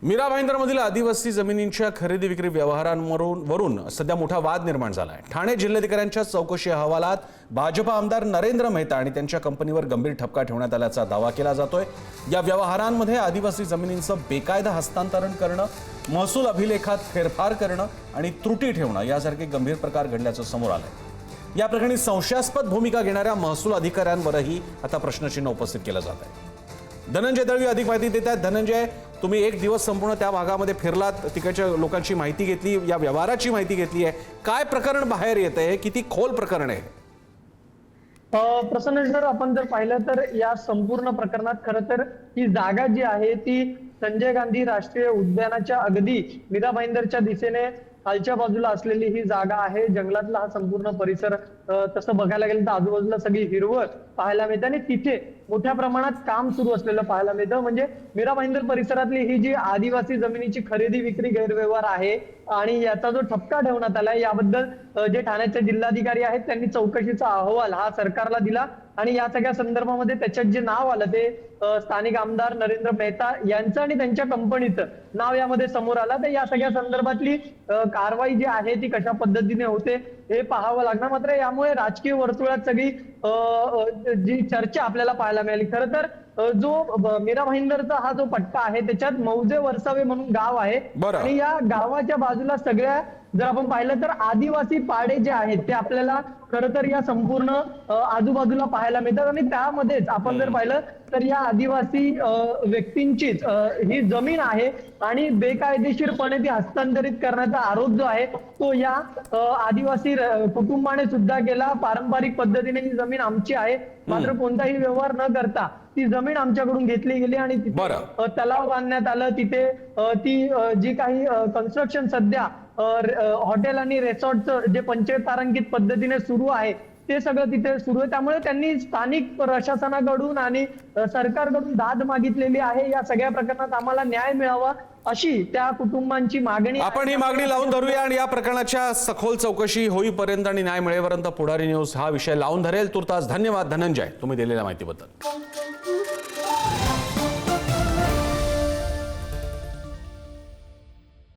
मीरा भाईंदरमधील आदिवासी जमिनींच्या खरेदी विक्री व्यवहारांवरून सध्या मोठा वाद निर्माण झाला आहे। ठाणे जिल्हाधिकाऱ्यांच्या चौकशी अहवालात भाजपा आमदार नरेंद्र मेहता आणि त्यांच्या कंपनीवर गंभीर ठपका ठेवण्यात आल्याचा दावा केला जातोय। या व्यवहारांमध्ये आदिवासी जमिनींचं बेकायदा हस्तांतरण करणं, महसूल अभिलेखात फेरफार करणं आणि त्रुटी ठेवणं यासारखे गंभीर प्रकार घडल्याचं समोर आलंय। या प्रकरणी संशयास्पद भूमिका घेणाऱ्या महसूल अधिकाऱ्यांवरही आता प्रश्नचिन्ह उपस्थित केलं जात आहे। धनंजय दळवी अधिक माहिती देत आहेत। धनंजय, तुम्ही एक दिवस संपूर्ण त्या भागामध्ये फिरलात, तिकडच्या लोकांची माहिती घेतली, या व्यवहाराची माहिती घेतली आहे, काय प्रकरण बाहेर येत आहे, किती खोल प्रकरण आहे? प्रसन्न सर, आपण जर पाहिलं तर या संपूर्ण प्रकरणात खरं तर ही जागा जी आहे ती संजय गांधी राष्ट्रीय उद्यानाच्या अगदी मीरा भाईंदरच्या दिशेने खालच्या बाजूला असलेली ही जागा आहे। जंगलातला हा संपूर्ण परिसर तसं बघायला गेलं तर आजूबाजूला सगळी हिरवळ पाहायला मिळते आणि तिथे मोठ्या प्रमाणात काम सुरू असलेलं पाहायला मिळतं। म्हणजे मीरा भाईंदर परिसरातली ही जी आदिवासी जमिनीची खरेदी विक्री गैरव्यवहार आहे आणि याचा जो ठपका ठेवण्यात आलाय याबद्दल जे ठाण्याचे जिल्हाधिकारी आहेत त्यांनी चौकशीचा अहवाल हा सरकारला दिला आणि या सगळ्या संदर्भामध्ये त्याच्यात जे नाव आलं ते स्थानिक आमदार नरेंद्र मेहता यांचं आणि त्यांच्या कंपनीचं नाव यामध्ये समोर आलं। तर या सगळ्या संदर्भातली कारवाई जी आहे ती कशा पद्धतीने होते हे पाहावं लागणार। मात्र यामुळे राजकीय वर्तुळात सगळी जी चर्चा आपल्याला पाहायला मिळाली। खरं तर जो मीरा भाईंदरचा हा जो पट्टा आहे त्याच्यात मौजे वरसावे म्हणून गाव आहे आणि या गावाच्या बाजूला सगळ्या जर आपण पाहिलं तर आदिवासी पाडे जे आहेत ते आपल्याला खरं तर या संपूर्ण आजूबाजूला पाहायला मिळतात आणि त्यामध्येच आपण जर पाहिलं तर या आदिवासी व्यक्तींचीच ही जमीन आहे आणि बेकायदेशीरपणे ती हस्तांतरित करण्याचा आरोप जो आहे तो या आदिवासी कुटुंबाने सुद्धा केला। पारंपरिक पद्धतीने ही जमीन आमची आहे, मात्र कोणताही व्यवहार न करता ती जमीन आमच्याकडून घेतली गेली आणि तिथे तलाव बांधण्यात आलं। तिथे ती जी काही कन्स्ट्रक्शन सध्या हॉटेल आणि रिसॉर्टचं जे पंचतारांकित पद्धतीने सुरू आहे ते सगळं तिथे सुरू आहे। त्यामुळे त्यांनी स्थानिक प्रशासनाकडून आणि सरकारकडून दाद मागितलेली आहे। या सगळ्या प्रकरणात आम्हाला न्याय मिळावा अशी त्या कुटुंबांची मागणी। आपण ही मागणी लावून धरूया आणि या प्रकरणाच्या सखोल चौकशी होईपर्यंत आणि न्याय मिळेपर्यंत पुढारी न्यूज हा विषय लावून धरेल। तुर्तास धन्यवाद धनंजय, तुम्ही दिलेल्या माहितीबद्दल।